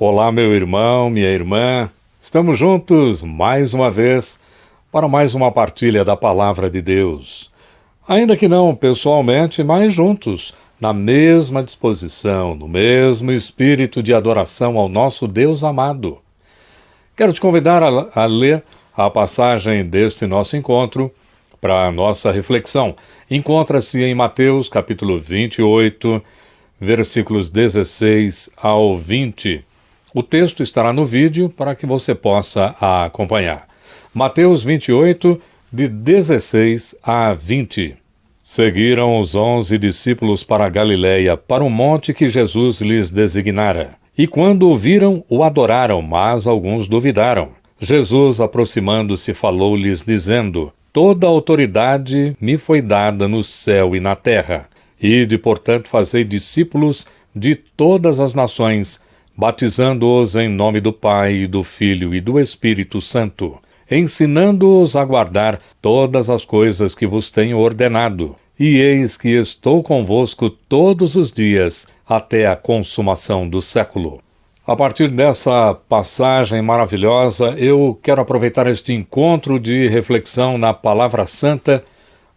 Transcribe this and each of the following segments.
Olá, meu irmão, minha irmã. Estamos juntos mais uma vez para mais uma partilha da Palavra de Deus. Ainda que não pessoalmente, mas juntos, na mesma disposição, no mesmo espírito de adoração ao nosso Deus amado. Quero te convidar a ler a passagem deste nosso encontro para a nossa reflexão. Encontra-se em Mateus capítulo 28, versículos 16 ao 20. O texto estará no vídeo para que você possa acompanhar. Mateus 28, de 16 a 20. Seguiram os 11 discípulos para a Galiléia, para o monte que Jesus lhes designara. E quando o viram, o adoraram, mas alguns duvidaram. Jesus, aproximando-se, falou-lhes, dizendo: Toda a autoridade me foi dada no céu e na terra. Ide, portanto, fazei discípulos de todas as nações, batizando-os em nome do Pai, e do Filho e do Espírito Santo, ensinando-os a guardar todas as coisas que vos tenho ordenado. E eis que estou convosco todos os dias, até a consumação do século. A partir dessa passagem maravilhosa, eu quero aproveitar este encontro de reflexão na Palavra Santa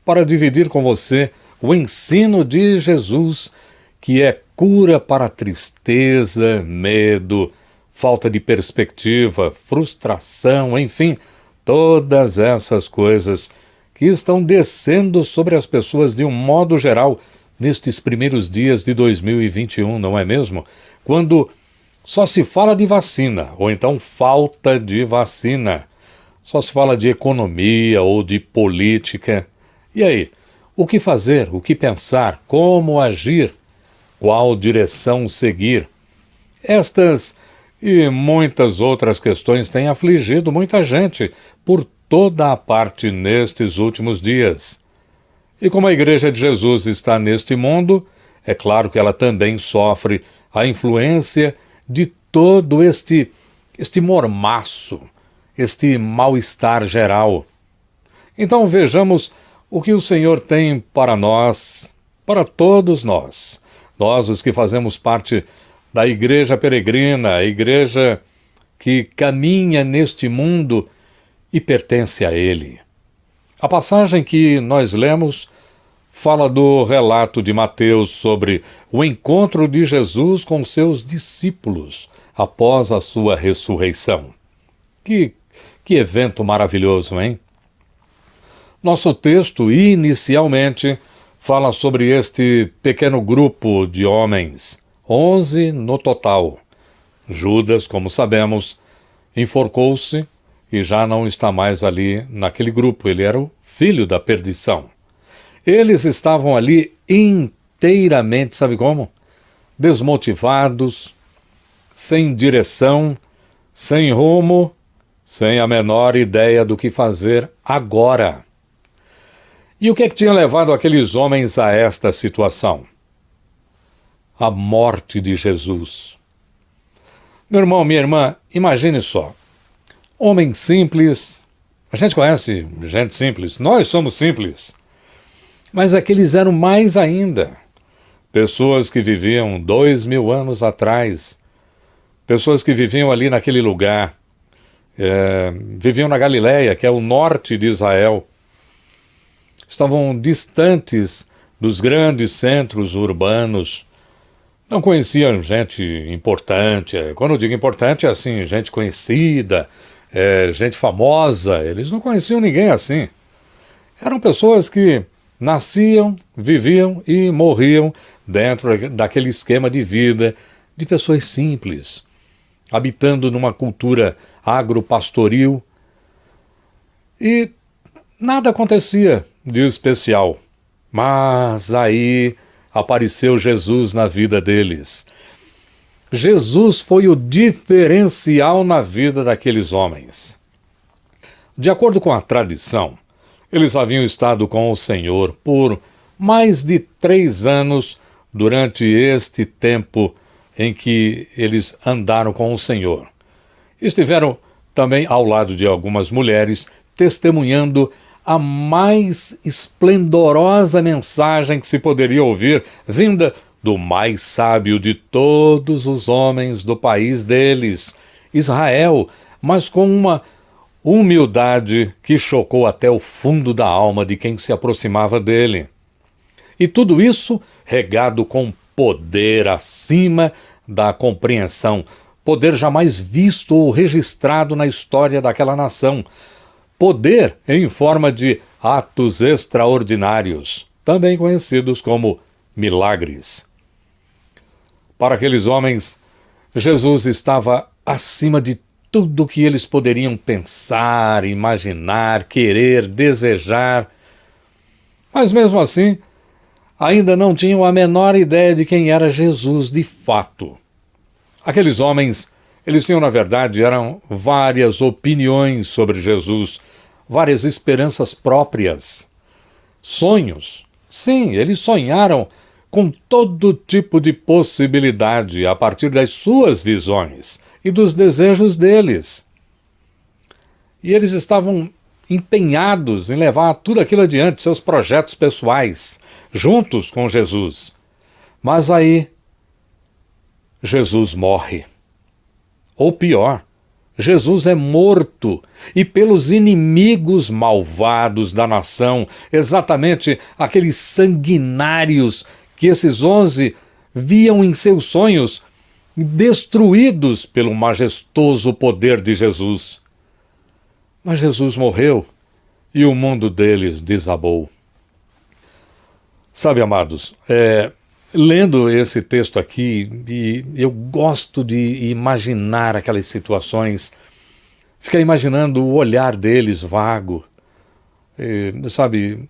para dividir com você o ensino de Jesus, que é cura para tristeza, medo, falta de perspectiva, frustração, enfim, todas essas coisas que estão descendo sobre as pessoas de um modo geral nestes primeiros dias de 2021, não é mesmo? Quando só se fala de vacina, ou então falta de vacina. Só se fala de economia ou de política. E aí? O que fazer? O que pensar? Como agir? Qual direção seguir? Estas e muitas outras questões têm afligido muita gente por toda a parte nestes últimos dias. E como a Igreja de Jesus está neste mundo, é claro que ela também sofre a influência de todo este mormaço, este mal-estar geral. Então vejamos o que o Senhor tem para nós, para todos nós. Nós, os que fazemos parte da Igreja Peregrina, a Igreja que caminha neste mundo e pertence a Ele. A passagem que nós lemos fala do relato de Mateus sobre o encontro de Jesus com seus discípulos após a sua ressurreição. Que evento maravilhoso, hein? Nosso texto, inicialmente, fala sobre este pequeno grupo de homens, 11 no total. Judas, como sabemos, enforcou-se e já não está mais ali naquele grupo. Ele era o filho da perdição. Eles estavam ali inteiramente, sabe como? Desmotivados, sem direção, sem rumo, sem a menor ideia do que fazer agora. E o que tinha levado aqueles homens a esta situação? A morte de Jesus. Meu irmão, minha irmã, imagine só. Homem simples, a gente conhece gente simples, nós somos simples. Mas aqueles eram mais ainda. Pessoas que viviam 2000 anos atrás, pessoas que viviam ali naquele lugar, viviam na Galiléia, que é o norte de Israel. Estavam distantes dos grandes centros urbanos, não conheciam gente importante. Quando eu digo importante, é assim, gente conhecida, gente famosa. Eles não conheciam ninguém assim. Eram pessoas que nasciam, viviam e morriam dentro daquele esquema de vida de pessoas simples, habitando numa cultura agropastoril. E nada acontecia de especial. Mas aí apareceu Jesus na vida deles. Jesus foi o diferencial na vida daqueles homens. De acordo com a tradição, eles haviam estado com o Senhor por mais de 3 anos durante este tempo em que eles andaram com o Senhor. Estiveram também ao lado de algumas mulheres, testemunhando a mais esplendorosa mensagem que se poderia ouvir, vinda do mais sábio de todos os homens do país deles, Israel, mas com uma humildade que chocou até o fundo da alma de quem se aproximava dele. E tudo isso regado com poder acima da compreensão, poder jamais visto ou registrado na história daquela nação, poder em forma de atos extraordinários, também conhecidos como milagres. Para aqueles homens, Jesus estava acima de tudo que eles poderiam pensar, imaginar, querer, desejar. Mas mesmo assim, ainda não tinham a menor ideia de quem era Jesus de fato. Aqueles homens, eles tinham, na verdade, eram várias opiniões sobre Jesus, várias esperanças próprias, sonhos. Sim, eles sonharam com todo tipo de possibilidade a partir das suas visões e dos desejos deles. E eles estavam empenhados em levar tudo aquilo adiante, seus projetos pessoais, juntos com Jesus. Mas aí, Jesus morre. Ou pior, Jesus é morto, e pelos inimigos malvados da nação, exatamente aqueles sanguinários que esses 11 viam em seus sonhos, destruídos pelo majestoso poder de Jesus. Mas Jesus morreu e o mundo deles desabou. Sabe, amados, lendo esse texto aqui, eu gosto de imaginar aquelas situações, ficar imaginando o olhar deles vago, sabe,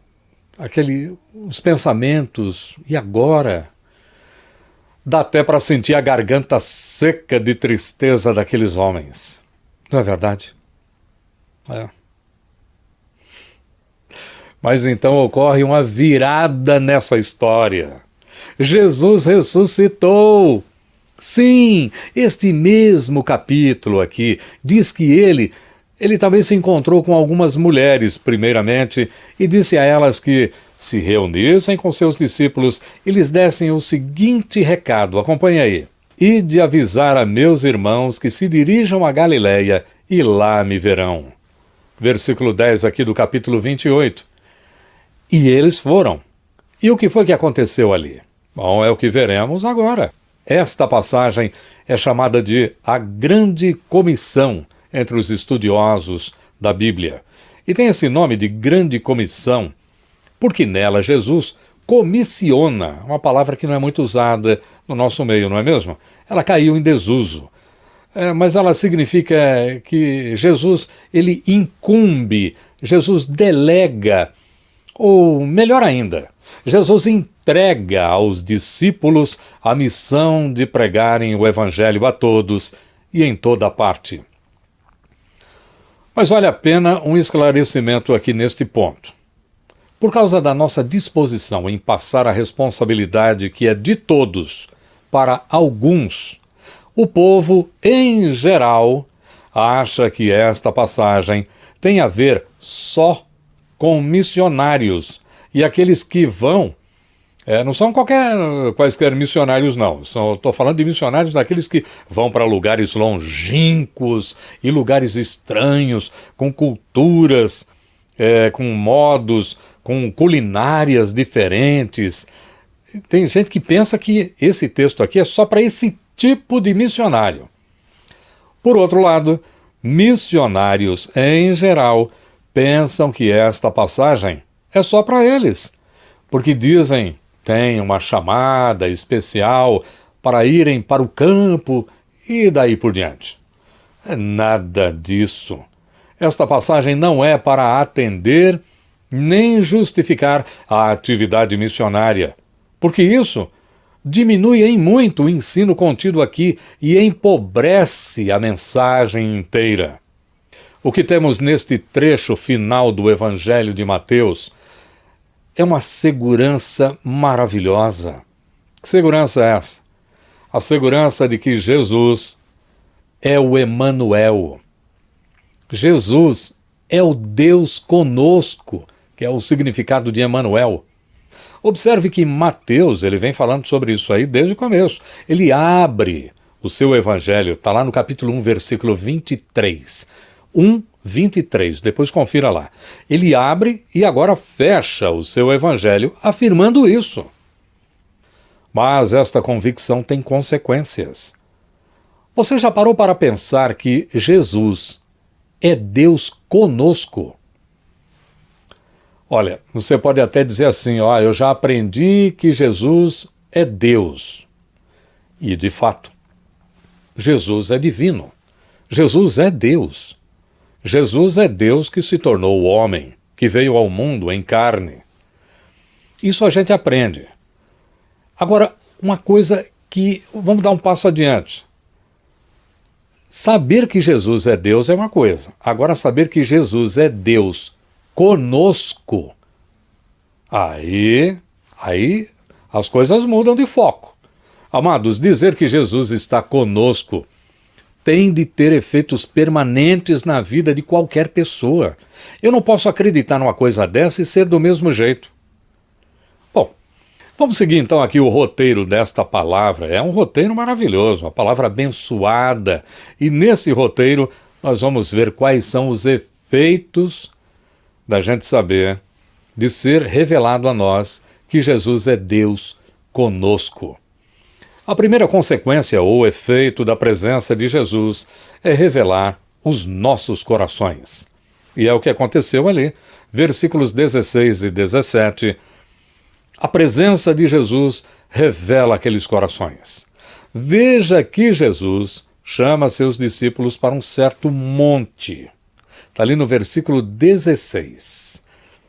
os pensamentos, e agora? Dá até para sentir a garganta seca de tristeza daqueles homens. Não é verdade? É. Mas então ocorre uma virada nessa história. Jesus ressuscitou. Sim, este mesmo capítulo aqui diz que ele também se encontrou com algumas mulheres, primeiramente, e disse a elas que se reunissem com seus discípulos e lhes dessem o seguinte recado, acompanhe aí: "E de avisar a meus irmãos que se dirijam a Galiléia e lá me verão." Versículo 10 aqui do capítulo 28. E eles foram. E o que foi que aconteceu ali? Bom, é o que veremos agora. Esta passagem é chamada de a Grande Comissão entre os estudiosos da Bíblia. E tem esse nome de Grande Comissão porque nela Jesus comissiona, uma palavra que não é muito usada no nosso meio, não é mesmo? Ela caiu em desuso. Mas ela significa que Jesus, ele incumbe, Jesus delega, ou melhor ainda, Jesus entrega aos discípulos a missão de pregarem o Evangelho a todos e em toda parte. Mas vale a pena um esclarecimento aqui neste ponto. Por causa da nossa disposição em passar a responsabilidade que é de todos para alguns, o povo, em geral, acha que esta passagem tem a ver só com missionários, e aqueles que vão, não são quaisquer missionários, não. Estou falando de missionários daqueles que vão para lugares longínquos e lugares estranhos, com culturas, com modos, com culinárias diferentes. Tem gente que pensa que esse texto aqui é só para esse tipo de missionário. Por outro lado, missionários, em geral, pensam que esta passagem é só para eles, porque dizem tem uma chamada especial para irem para o campo e daí por diante. É nada disso. Esta passagem não é para atender nem justificar a atividade missionária, porque isso diminui em muito o ensino contido aqui e empobrece a mensagem inteira. O que temos neste trecho final do Evangelho de Mateus é uma segurança maravilhosa. Que segurança é essa? A segurança de que Jesus é o Emanuel. Jesus é o Deus conosco, que é o significado de Emanuel. Observe que Mateus, ele vem falando sobre isso aí desde o começo. Ele abre o seu evangelho, está lá no capítulo 1, versículo 23. 1:23, depois confira lá. Ele abre e agora fecha o seu evangelho afirmando isso. Mas esta convicção tem consequências. Você já parou para pensar que Jesus é Deus conosco? Olha, você pode até dizer assim, eu já aprendi que Jesus é Deus. E de fato, Jesus é divino. Jesus é Deus. Jesus é Deus que se tornou homem, que veio ao mundo em carne. Isso a gente aprende. Agora, uma coisa que... Vamos dar um passo adiante. Saber que Jesus é Deus é uma coisa. Agora, saber que Jesus é Deus conosco, aí as coisas mudam de foco. Amados, dizer que Jesus está conosco tem de ter efeitos permanentes na vida de qualquer pessoa. Eu não posso acreditar numa coisa dessa e ser do mesmo jeito. Bom, vamos seguir então aqui o roteiro desta palavra. É um roteiro maravilhoso, uma palavra abençoada. E nesse roteiro nós vamos ver quais são os efeitos da gente saber, de ser revelado a nós que Jesus é Deus conosco. A primeira consequência ou efeito da presença de Jesus é revelar os nossos corações. E é o que aconteceu ali, versículos 16 e 17. A presença de Jesus revela aqueles corações. Veja que Jesus chama seus discípulos para um certo monte. Está ali no versículo 16.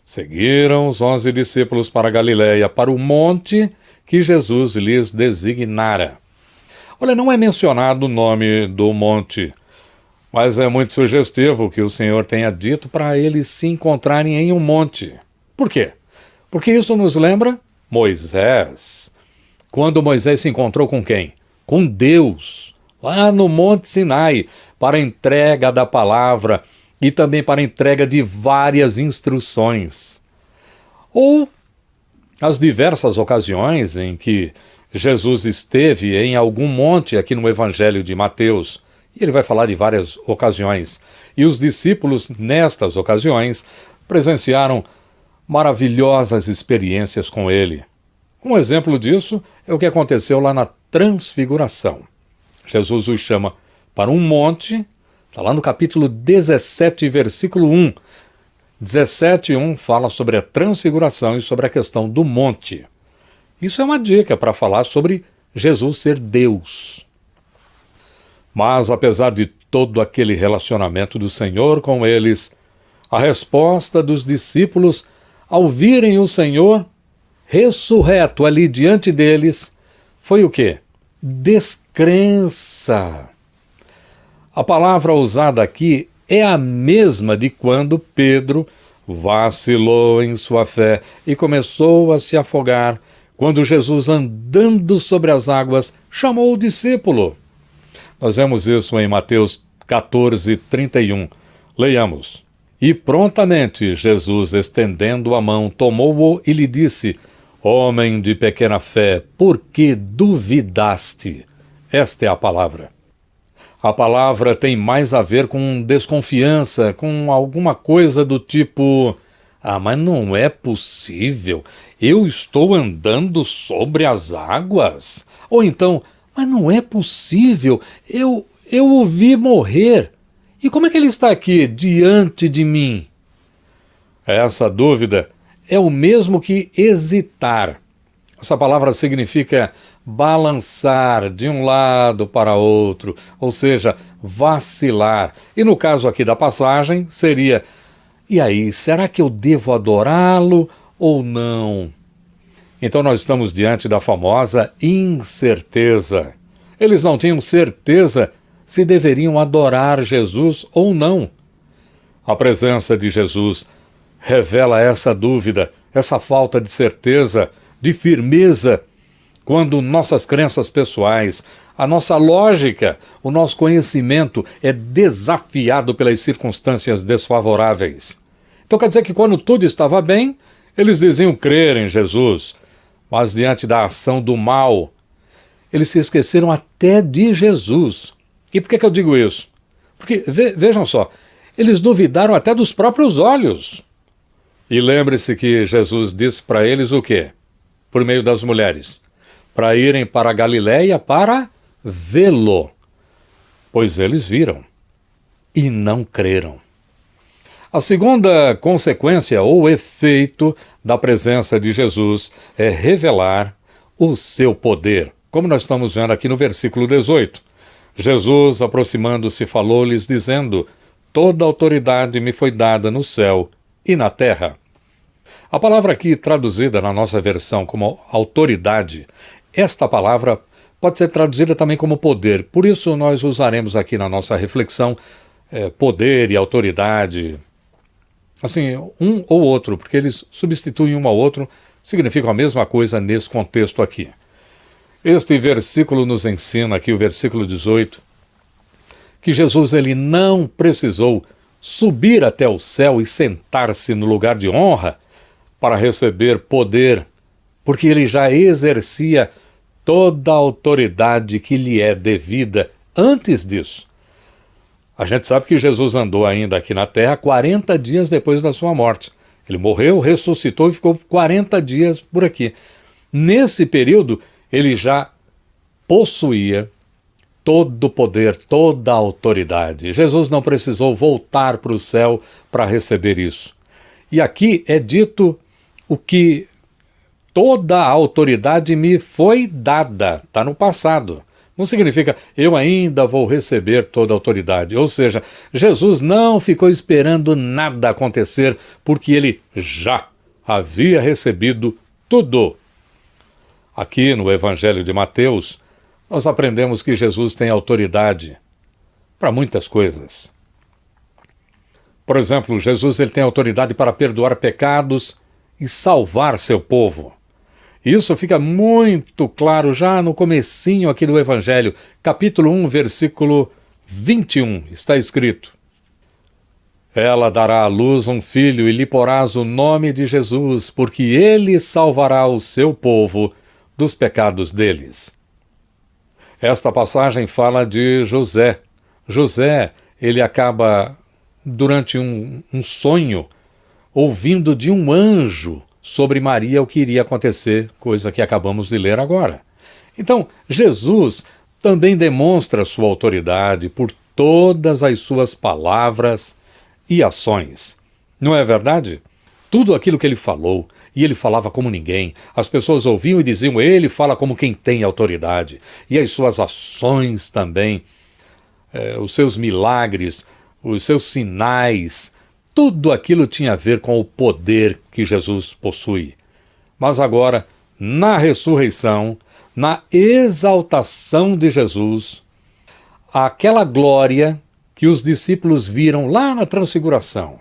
Seguiram os 11 discípulos para Galiléia, para o monte que Jesus lhes designara. Olha, não é mencionado o nome do monte, mas é muito sugestivo que o Senhor tenha dito para eles se encontrarem em um monte. Por quê? Porque isso nos lembra Moisés. Quando Moisés se encontrou com quem? Com Deus, lá no Monte Sinai, para a entrega da palavra e também para a entrega de várias instruções. Ou as diversas ocasiões em que Jesus esteve em algum monte aqui no Evangelho de Mateus, e ele vai falar de várias ocasiões, e os discípulos, nestas ocasiões, presenciaram maravilhosas experiências com ele. Um exemplo disso é o que aconteceu lá na Transfiguração. Jesus os chama para um monte, está lá no capítulo 17, versículo 1. 17:1 fala sobre a transfiguração e sobre a questão do monte. Isso é uma dica para falar sobre Jesus ser Deus. Mas, apesar de todo aquele relacionamento do Senhor com eles, a resposta dos discípulos ao virem o Senhor ressurreto ali diante deles foi o quê? Descrença. A palavra usada aqui é a mesma de quando Pedro vacilou em sua fé e começou a se afogar, quando Jesus, andando sobre as águas, chamou o discípulo. Nós vemos isso em Mateus 14:31. Leiamos. E prontamente Jesus, estendendo a mão, tomou-o e lhe disse: Homem de pequena fé, por que duvidaste? Esta é a palavra. A palavra tem mais a ver com desconfiança, com alguma coisa do tipo: mas não é possível, eu estou andando sobre as águas. Ou então: mas não é possível, eu o vi morrer. E como é que ele está aqui diante de mim? Essa dúvida é o mesmo que hesitar. Essa palavra significa balançar de um lado para outro, ou seja, vacilar. E no caso aqui da passagem seria: e aí, será que eu devo adorá-lo ou não? Então nós estamos diante da famosa incerteza. Eles não tinham certeza se deveriam adorar Jesus ou não. A presença de Jesus revela essa dúvida, essa falta de certeza, de firmeza, quando nossas crenças pessoais, a nossa lógica, o nosso conhecimento é desafiado pelas circunstâncias desfavoráveis. Então quer dizer que quando tudo estava bem, eles diziam crer em Jesus. Mas diante da ação do mal, eles se esqueceram até de Jesus. E por que eu digo isso? Porque, vejam só, eles duvidaram até dos próprios olhos. E lembre-se que Jesus disse para eles o quê? Por meio das mulheres. Para irem para a Galiléia para vê-lo. Pois eles viram e não creram. A segunda consequência ou efeito da presença de Jesus é revelar o seu poder. Como nós estamos vendo aqui no versículo 18. Jesus, aproximando-se, falou-lhes, dizendo: toda autoridade me foi dada no céu e na terra. A palavra aqui traduzida na nossa versão como autoridade, esta palavra pode ser traduzida também como poder. Por isso nós usaremos aqui na nossa reflexão poder e autoridade. Assim, um ou outro, porque eles substituem um ao outro, significam a mesma coisa nesse contexto aqui. Este versículo nos ensina aqui, o versículo 18, que Jesus ele não precisou subir até o céu e sentar-se no lugar de honra para receber poder, porque ele já exercia toda a autoridade que lhe é devida antes disso. A gente sabe que Jesus andou ainda aqui na terra 40 dias depois da sua morte. Ele morreu, ressuscitou e ficou 40 dias por aqui. Nesse período, ele já possuía todo o poder, toda a autoridade. Jesus não precisou voltar para o céu para receber isso. E aqui é dito o que toda a autoridade me foi dada. Está no passado. Não significa eu ainda vou receber toda a autoridade. Ou seja, Jesus não ficou esperando nada acontecer, porque ele já havia recebido tudo. Aqui no Evangelho de Mateus, nós aprendemos que Jesus tem autoridade para muitas coisas. Por exemplo, Jesus ele tem autoridade para perdoar pecados e salvar seu povo. Isso fica muito claro já no comecinho aqui do Evangelho, capítulo 1, versículo 21, está escrito: ela dará à luz um filho e lhe porás o nome de Jesus, porque ele salvará o seu povo dos pecados deles. Esta passagem fala de José. José, ele acaba, durante um sonho, ouvindo de um anjo sobre Maria o que iria acontecer, coisa que acabamos de ler agora. Então, Jesus também demonstra sua autoridade por todas as suas palavras e ações. Não é verdade? Tudo aquilo que ele falou, e ele falava como ninguém, as pessoas ouviam e diziam, ele fala como quem tem autoridade. E as suas ações também, os seus milagres, os seus sinais, tudo aquilo tinha a ver com o poder que Jesus possui. Mas agora, na ressurreição, na exaltação de Jesus, aquela glória que os discípulos viram lá na transfiguração,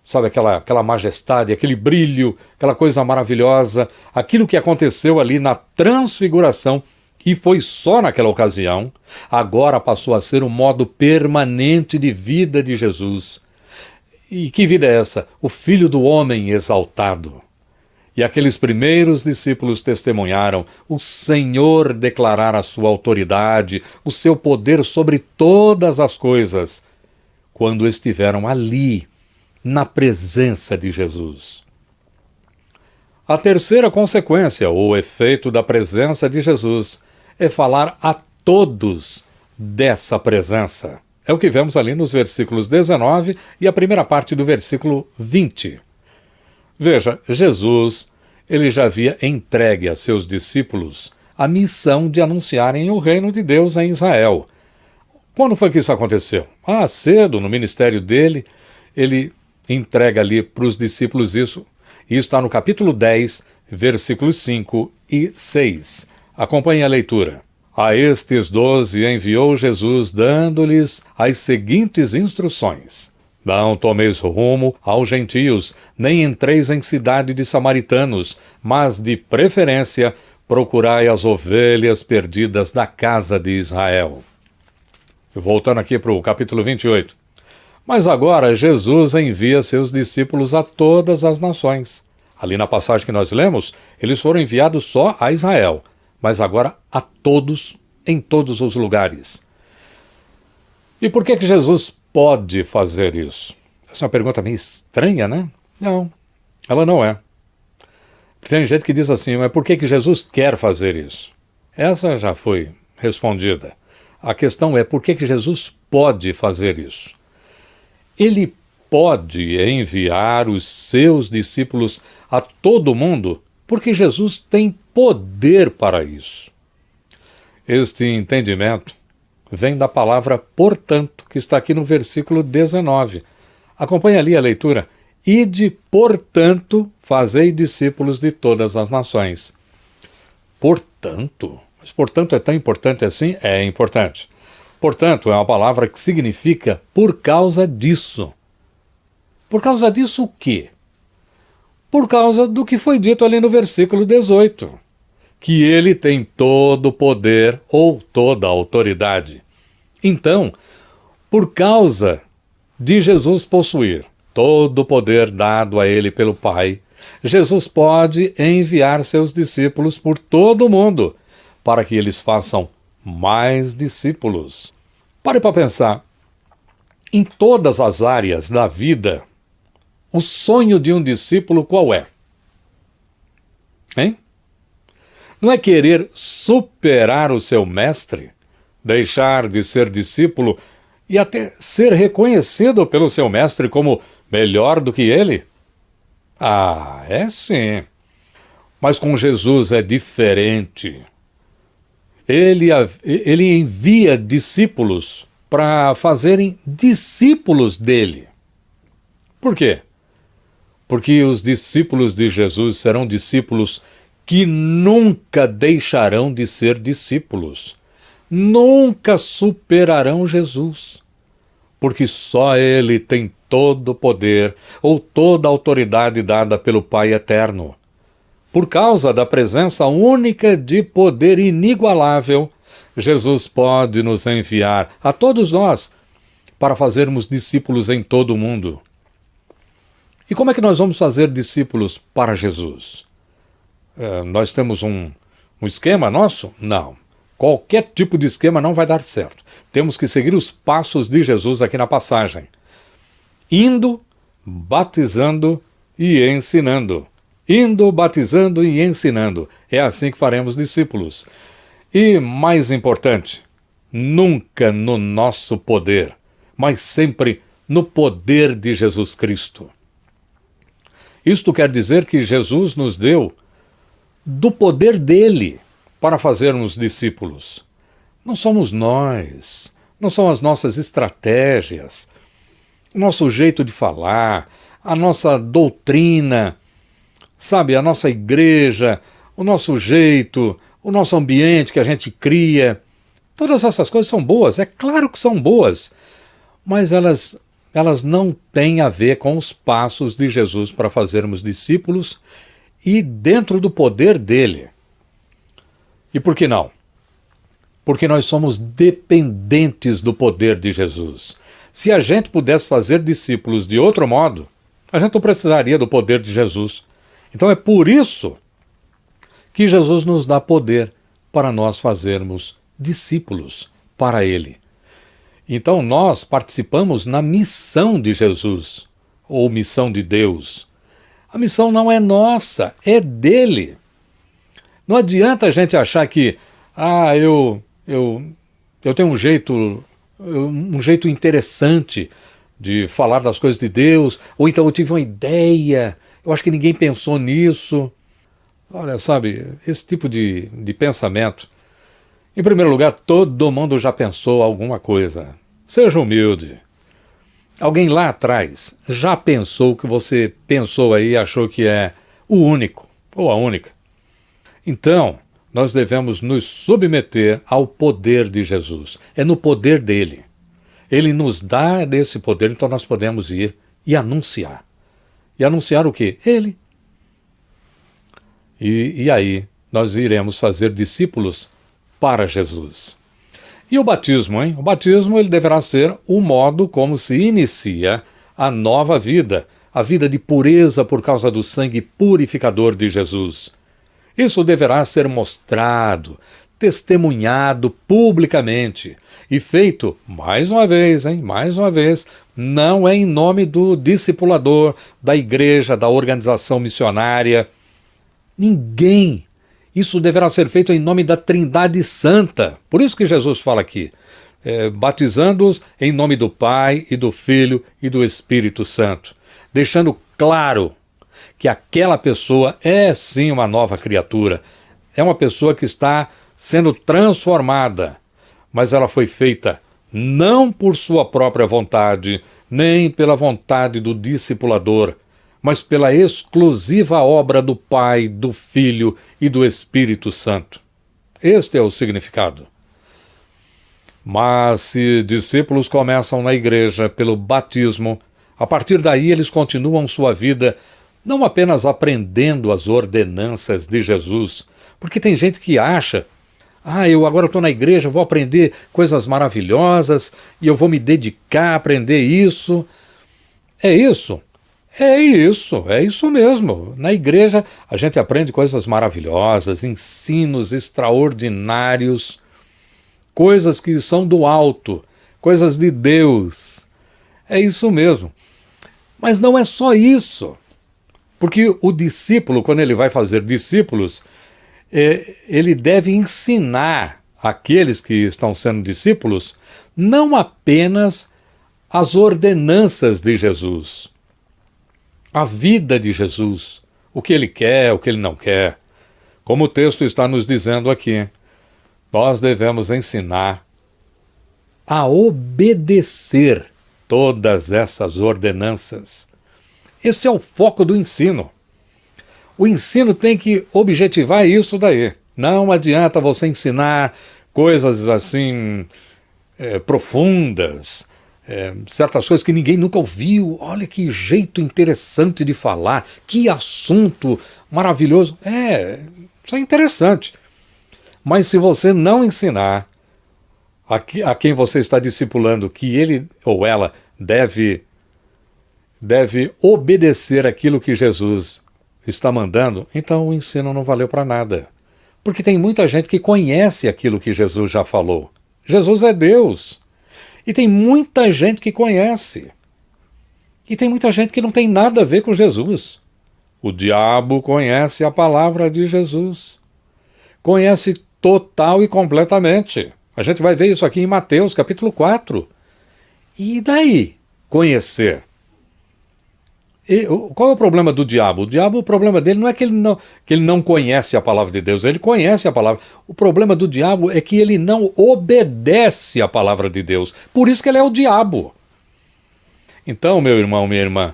sabe, aquela majestade, aquele brilho, aquela coisa maravilhosa, aquilo que aconteceu ali na transfiguração, e foi só naquela ocasião, agora passou a ser o modo permanente de vida de Jesus. E que vida é essa? O Filho do Homem exaltado. E aqueles primeiros discípulos testemunharam o Senhor declarar a sua autoridade, o seu poder sobre todas as coisas, quando estiveram ali, na presença de Jesus. A terceira consequência, ou efeito da presença de Jesus, é falar a todos dessa presença. É o que vemos ali nos versículos 19 e a primeira parte do versículo 20. Veja, Jesus, ele já havia entregue a seus discípulos a missão de anunciarem o reino de Deus em Israel. Quando foi que isso aconteceu? Cedo, no ministério dele, ele entrega ali para os discípulos isso. Isso está no capítulo 10, versículos 5 e 6. Acompanhe a leitura. A estes 12 enviou Jesus, dando-lhes as seguintes instruções: não tomeis rumo aos gentios, nem entreis em cidade de samaritanos, mas de preferência procurai as ovelhas perdidas da casa de Israel. Voltando aqui para o capítulo 28. Mas agora Jesus envia seus discípulos a todas as nações, Ali na passagem que nós lemos, eles foram enviados só a Israel, mas agora a todos, em todos os lugares. E por que Jesus pode fazer isso? Essa é uma pergunta meio estranha, né? Não, ela não é. Tem gente que diz assim, mas por que Jesus quer fazer isso? Essa já foi respondida. A questão é por que Jesus pode fazer isso? Ele pode enviar os seus discípulos a todo mundo porque Jesus tem poder para isso. Este entendimento vem da palavra portanto, que está aqui no versículo 19. Acompanhe ali a leitura. Ide, portanto, fazei discípulos de todas as nações. Portanto? Mas portanto é tão importante assim? É importante. Portanto, é uma palavra que significa por causa disso. Por causa disso o quê? Por causa do que foi dito ali no versículo 18. Que ele tem todo o poder ou toda a autoridade. Então, por causa de Jesus possuir todo o poder dado a ele pelo Pai, Jesus pode enviar seus discípulos por todo o mundo para que eles façam mais discípulos. Pare para pensar. Em todas as áreas da vida, o sonho de um discípulo qual é? Hein? Não é querer superar o seu mestre, deixar de ser discípulo e até ser reconhecido pelo seu mestre como melhor do que ele? Ah, é sim. Mas com Jesus é diferente. Ele envia discípulos para fazerem discípulos dele. Por quê? Porque os discípulos de Jesus serão discípulos que nunca deixarão de ser discípulos. Nunca superarão Jesus. Porque só Ele tem todo o poder ou toda a autoridade dada pelo Pai Eterno. Por causa da presença única de poder inigualável, Jesus pode nos enviar a todos nós para fazermos discípulos em todo o mundo. E como é que nós vamos fazer discípulos para Jesus? Nós temos um esquema nosso? Não. Qualquer tipo de esquema não vai dar certo. Temos que seguir os passos de Jesus aqui na passagem. Indo, batizando e ensinando. Indo, batizando e ensinando. É assim que faremos discípulos. E, mais importante, nunca no nosso poder, mas sempre no poder de Jesus Cristo. Isto quer dizer que Jesus nos deu do poder dele para fazermos discípulos. Não somos nós, não são as nossas estratégias, o nosso jeito de falar, a nossa doutrina, sabe, a nossa igreja, o nosso jeito, o nosso ambiente que a gente cria. Todas essas coisas são boas, é claro que são boas, mas elas não têm a ver com os passos de Jesus para fazermos discípulos e dentro do poder dele. E por que não? Porque nós somos dependentes do poder de Jesus. Se a gente pudesse fazer discípulos de outro modo, a gente não precisaria do poder de Jesus. Então é por isso que Jesus nos dá poder para nós fazermos discípulos para Ele. Então nós participamos na missão de Jesus, ou missão de Deus. A missão não é nossa, é dele. Não adianta a gente achar que, eu tenho um jeito interessante de falar das coisas de Deus, ou então eu tive uma ideia, eu acho que ninguém pensou nisso. Olha, sabe, esse tipo de pensamento, em primeiro lugar, todo mundo já pensou alguma coisa. Seja humilde. Alguém lá atrás já pensou o que você pensou aí e achou que é o único, ou a única. Então, nós devemos nos submeter ao poder de Jesus. É no poder dele. Ele nos dá desse poder, então nós podemos ir e anunciar. E anunciar o quê? Ele. E aí nós iremos fazer discípulos para Jesus. E o batismo, hein? O batismo ele deverá ser o modo como se inicia a nova vida, a vida de pureza por causa do sangue purificador de Jesus. Isso deverá ser mostrado, testemunhado publicamente e feito, mais uma vez, não é em nome do discipulador, da igreja, da organização missionária. Ninguém. Isso deverá ser feito em nome da Trindade Santa. Por isso que Jesus fala aqui, batizando-os em nome do Pai e do Filho e do Espírito Santo, deixando claro que aquela pessoa é sim uma nova criatura, é uma pessoa que está sendo transformada, mas ela foi feita não por sua própria vontade, nem pela vontade do discipulador, mas pela exclusiva obra do Pai, do Filho e do Espírito Santo. Este é o significado. Mas se discípulos começam na igreja pelo batismo, a partir daí eles continuam sua vida não apenas aprendendo as ordenanças de Jesus, porque tem gente que acha, eu agora estou na igreja, vou aprender coisas maravilhosas e eu vou me dedicar a aprender isso. É isso? É isso mesmo. Na igreja a gente aprende coisas maravilhosas, ensinos extraordinários, coisas que são do alto, coisas de Deus. É isso mesmo. Mas não é só isso. Porque o discípulo, quando ele vai fazer discípulos, ele deve ensinar aqueles que estão sendo discípulos não apenas as ordenanças de Jesus, a vida de Jesus, o que ele quer, o que ele não quer. Como o texto está nos dizendo aqui, nós devemos ensinar a obedecer todas essas ordenanças. Esse é o foco do ensino. O ensino tem que objetivar isso daí. Não adianta você ensinar coisas assim profundas, certas coisas que ninguém nunca ouviu. Olha que jeito interessante de falar, que assunto maravilhoso. Isso é interessante. Mas se você não ensinar a quem você está discipulando que ele ou ela deve obedecer aquilo que Jesus está mandando, então o ensino não valeu para nada. Porque tem muita gente que conhece aquilo que Jesus já falou. Jesus é Deus. E tem muita gente que conhece. E tem muita gente que não tem nada a ver com Jesus. O diabo conhece a palavra de Jesus. Conhece total e completamente. A gente vai ver isso aqui em Mateus, capítulo 4. E daí? Conhecer. Qual é o problema do diabo? O problema dele não é que ele não conhece a palavra de Deus, ele conhece a palavra. O problema do diabo é que ele não obedece à palavra de Deus. Por isso que ele é o diabo. Então, meu irmão, minha irmã,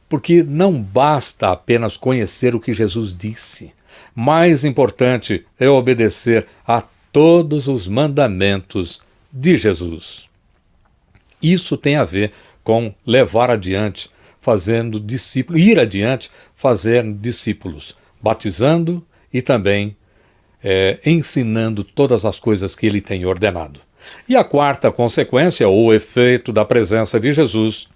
porque não basta apenas conhecer o que Jesus disse. Mais importante é obedecer a todos os mandamentos de Jesus. Isso tem a ver com levar adiante, fazendo discípulos, ir adiante, fazendo discípulos, batizando e também ensinando todas as coisas que ele tem ordenado. E a quarta consequência, ou efeito da presença de Jesus,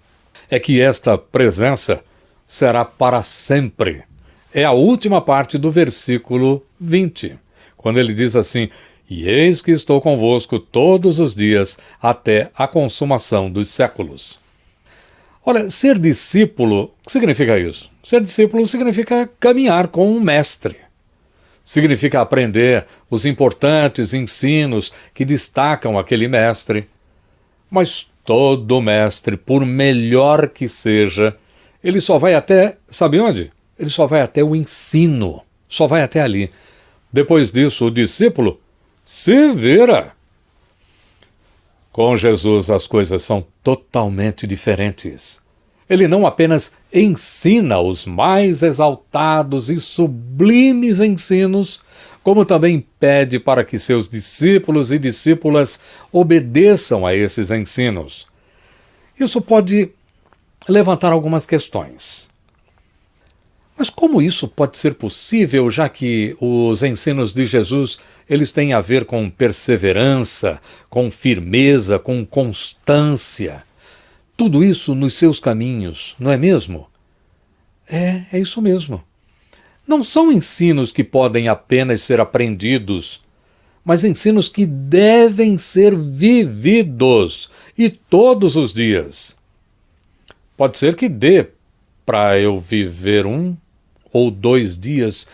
é que esta presença será para sempre. É a última parte do versículo 20, quando ele diz assim: "E eis que estou convosco todos os dias, até a consumação dos séculos." Olha, ser discípulo, o que significa isso? Ser discípulo significa caminhar com um mestre. Significa aprender os importantes ensinos que destacam aquele mestre. Mas todo mestre, por melhor que seja, ele só vai até, sabe onde? Ele só vai até o ensino, só vai até ali. Depois disso, o discípulo se vira. Com Jesus as coisas são totalmente diferentes. Ele não apenas ensina os mais exaltados e sublimes ensinos, como também pede para que seus discípulos e discípulas obedeçam a esses ensinos. Isso pode levantar algumas questões. Mas como isso pode ser possível, já que os ensinos de Jesus eles têm a ver com perseverança, com firmeza, com constância? tudo isso nos seus caminhos, não é mesmo? É isso mesmo. Não são ensinos que podem apenas ser aprendidos, mas ensinos que devem ser vividos, e todos os dias. Pode ser que dê para eu viver 1 ou 2 dias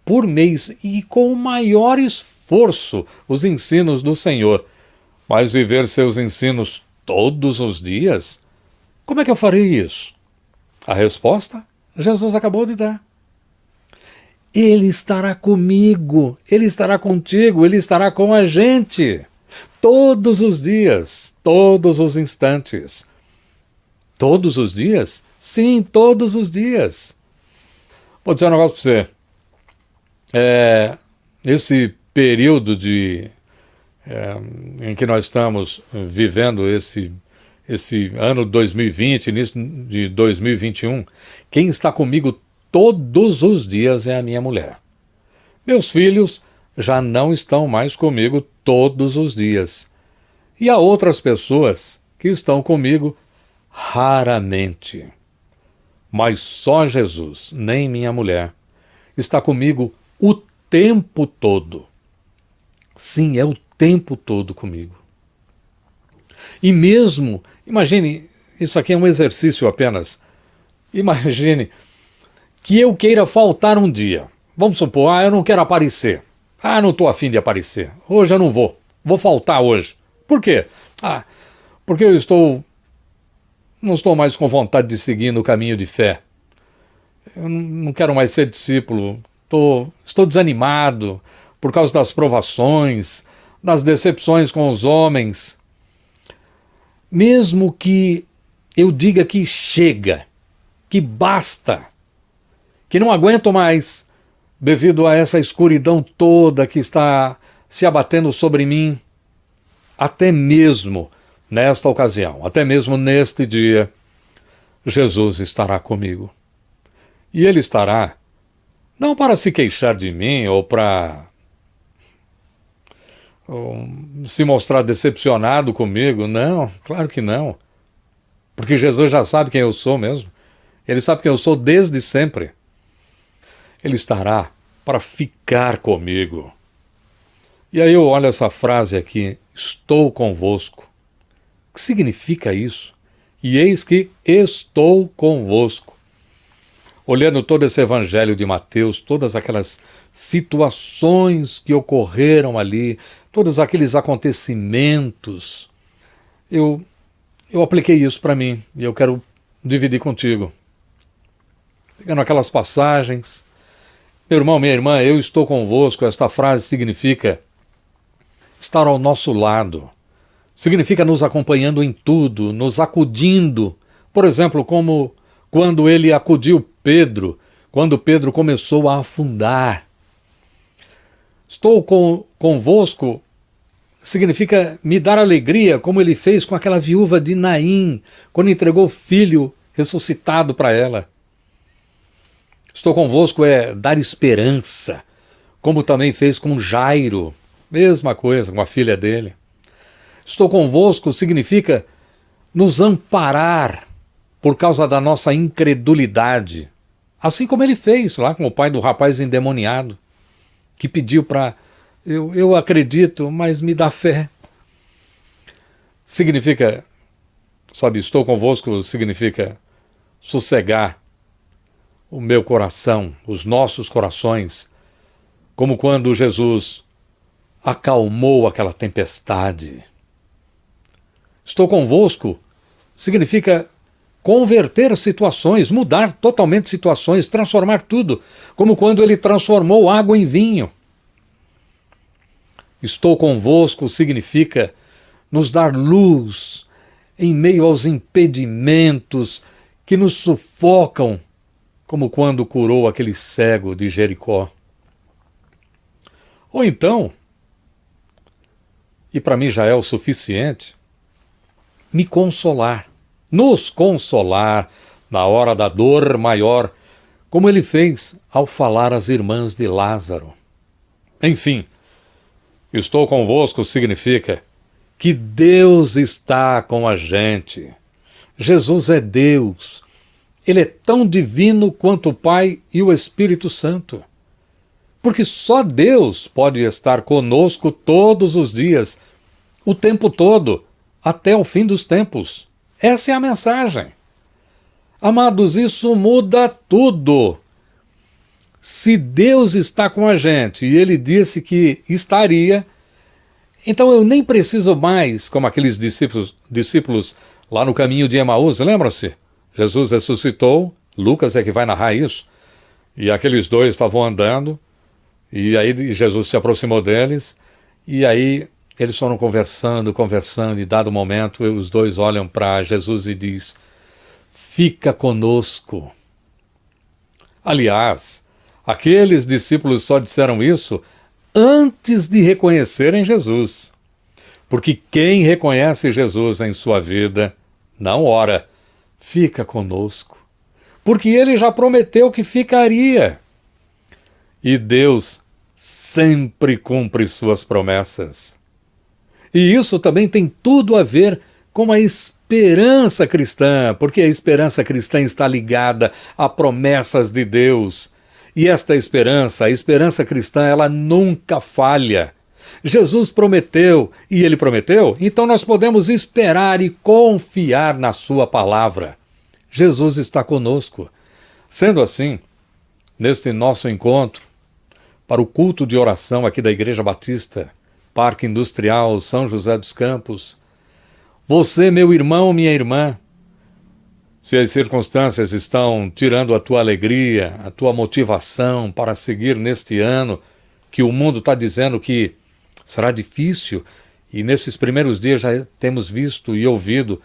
por mês e com o maior esforço os ensinos do Senhor, mas viver seus ensinos todos os dias? Como é que eu farei isso? A resposta, Jesus acabou de dar. Ele estará comigo, Ele estará contigo, Ele estará com a gente. Todos os dias, todos os instantes. Todos os dias? Sim, todos os dias. Vou dizer um negócio para você. Esse período em que nós estamos vivendo esse ano 2020, início de 2021, quem está comigo todos os dias é a minha mulher. Meus filhos já não estão mais comigo todos os dias. E há outras pessoas que estão comigo raramente. Mas só Jesus, nem minha mulher, está comigo o tempo todo. Sim, é o tempo todo comigo. E mesmo, imagine, isso aqui é um exercício apenas, imagine que eu queira faltar um dia. Vamos supor, eu não quero aparecer. Não estou afim de aparecer. Hoje eu não vou. Vou faltar hoje. Por quê? Porque eu não estou mais com vontade de seguir no caminho de fé. Eu não quero mais ser discípulo. Estou desanimado por causa das provações, das decepções com os homens. Mesmo que eu diga que chega, que basta, que não aguento mais, devido a essa escuridão toda que está se abatendo sobre mim, até mesmo nesta ocasião, até mesmo neste dia, Jesus estará comigo. E Ele estará, não para se queixar de mim ou para se mostrar decepcionado comigo, não, claro que não. Porque Jesus já sabe quem eu sou mesmo. Ele sabe quem eu sou desde sempre. Ele estará para ficar comigo. E aí eu olho essa frase aqui, estou convosco. O que significa isso? E eis que estou convosco. Olhando todo esse evangelho de Mateus, todas aquelas situações que ocorreram ali, todos aqueles acontecimentos, eu apliquei isso para mim e eu quero dividir contigo. Pegando aquelas passagens, meu irmão, minha irmã, eu estou convosco, esta frase significa estar ao nosso lado, significa nos acompanhando em tudo, nos acudindo, por exemplo, como quando ele acudiu Pedro, quando Pedro começou a afundar. Estou convosco significa me dar alegria, como ele fez com aquela viúva de Naim, quando entregou o filho ressuscitado para ela. Estou convosco é dar esperança, como também fez com Jairo, mesma coisa com a filha dele. Estou convosco significa nos amparar por causa da nossa incredulidade, assim como ele fez lá com o pai do rapaz endemoniado, que pediu para, eu acredito, mas me dá fé. Significa, estou convosco significa sossegar o meu coração, os nossos corações, como quando Jesus acalmou aquela tempestade. Estou convosco significa converter situações, mudar totalmente situações, transformar tudo, como quando ele transformou água em vinho. Estou convosco significa nos dar luz em meio aos impedimentos que nos sufocam, como quando curou aquele cego de Jericó. Ou então, e para mim já é o suficiente, me consolar, nos consolar na hora da dor maior, como ele fez ao falar às irmãs de Lázaro. Enfim, estou convosco significa que Deus está com a gente. Jesus é Deus. Ele é tão divino quanto o Pai e o Espírito Santo. Porque só Deus pode estar conosco todos os dias, o tempo todo, até o fim dos tempos. Essa é a mensagem. Amados, isso muda tudo. Se Deus está com a gente e Ele disse que estaria, então eu nem preciso mais, como aqueles discípulos lá no caminho de Emaús, lembram-se? Jesus ressuscitou, Lucas é que vai narrar isso, e aqueles dois estavam andando, e aí Jesus se aproximou deles, e aí eles foram conversando, e dado momento, os dois olham para Jesus e diz: fica conosco. Aliás, aqueles discípulos só disseram isso antes de reconhecerem Jesus. Porque quem reconhece Jesus em sua vida, não ora, fica conosco. Porque ele já prometeu que ficaria. E Deus sempre cumpre suas promessas. E isso também tem tudo a ver com a esperança cristã, porque a esperança cristã está ligada a promessas de Deus. E esta esperança, a esperança cristã, ela nunca falha. Jesus prometeu e ele prometeu, então nós podemos esperar e confiar na sua palavra. Jesus está conosco. Sendo assim, neste nosso encontro, para o culto de oração aqui da Igreja Batista, Parque Industrial São José dos Campos, você, meu irmão, minha irmã, se as circunstâncias estão tirando a tua alegria, a tua motivação para seguir neste ano, que o mundo está dizendo que será difícil, e nesses primeiros dias já temos visto e ouvido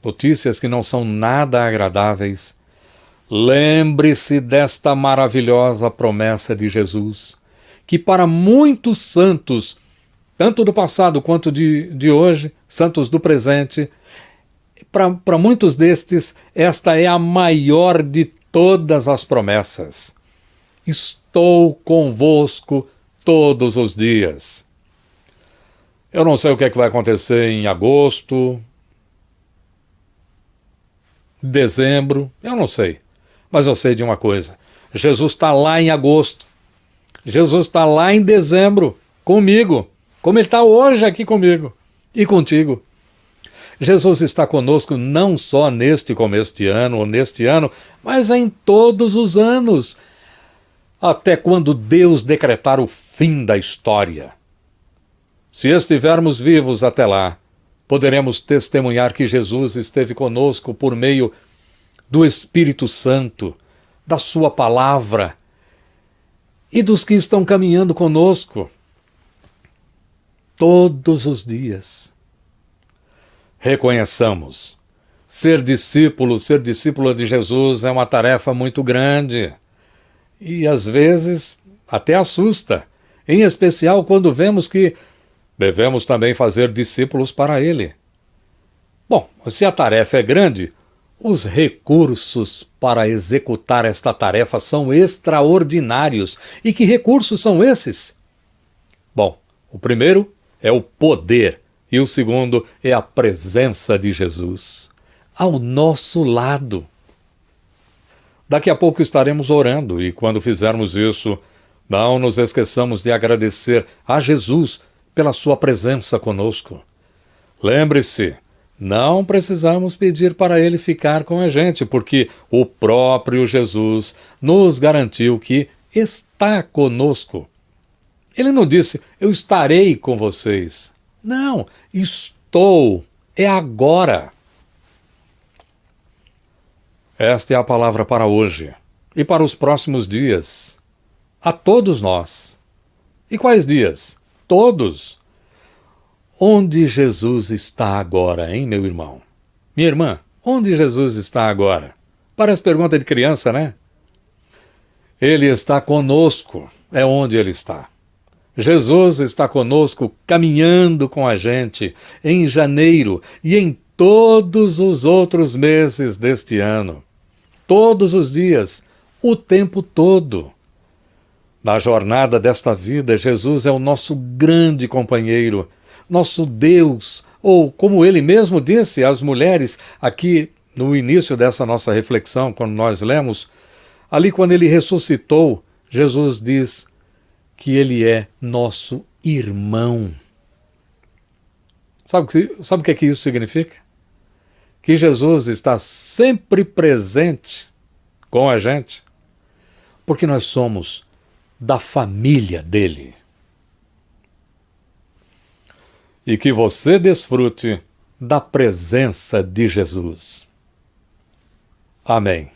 notícias que não são nada agradáveis, lembre-se desta maravilhosa promessa de Jesus, que para muitos santos, tanto do passado quanto de hoje, santos do presente, para muitos destes, esta é a maior de todas as promessas. Estou convosco todos os dias. Eu não sei o que é que vai acontecer em agosto, dezembro, eu não sei. Mas eu sei de uma coisa: Jesus está lá em agosto. Jesus está lá em dezembro, comigo, como Ele está hoje aqui comigo e contigo. Jesus está conosco não só neste começo de ano ou neste ano, mas em todos os anos, até quando Deus decretar o fim da história. Se estivermos vivos até lá, poderemos testemunhar que Jesus esteve conosco por meio do Espírito Santo, da sua palavra e dos que estão caminhando conosco todos os dias. Reconheçamos, ser discípulo de Jesus é uma tarefa muito grande e às vezes até assusta, em especial quando vemos que devemos também fazer discípulos para Ele. Bom, se a tarefa é grande, os recursos para executar esta tarefa são extraordinários. E que recursos são esses? Bom, o primeiro é o poder e o segundo é a presença de Jesus ao nosso lado. Daqui a pouco estaremos orando e quando fizermos isso, não nos esqueçamos de agradecer a Jesus pela sua presença conosco. Lembre-se, não precisamos pedir para Ele ficar com a gente, porque o próprio Jesus nos garantiu que está conosco. Ele não disse, eu estarei com vocês. Não, estou, é agora. Esta é a palavra para hoje e para os próximos dias. A todos nós. E quais dias? Todos. Onde Jesus está agora, hein, meu irmão? Minha irmã, onde Jesus está agora? Parece pergunta de criança, né? Ele está conosco, é onde Ele está. Jesus está conosco, caminhando com a gente em janeiro e em todos os outros meses deste ano. Todos os dias, o tempo todo. Na jornada desta vida, Jesus é o nosso grande companheiro, nosso Deus, ou como Ele mesmo disse às mulheres aqui no início dessa nossa reflexão, quando nós lemos, ali quando ele ressuscitou, Jesus diz que ele é nosso irmão. Sabe o que isso significa? Que Jesus está sempre presente com a gente, porque nós somos da família dele. E que você desfrute da presença de Jesus. Amém.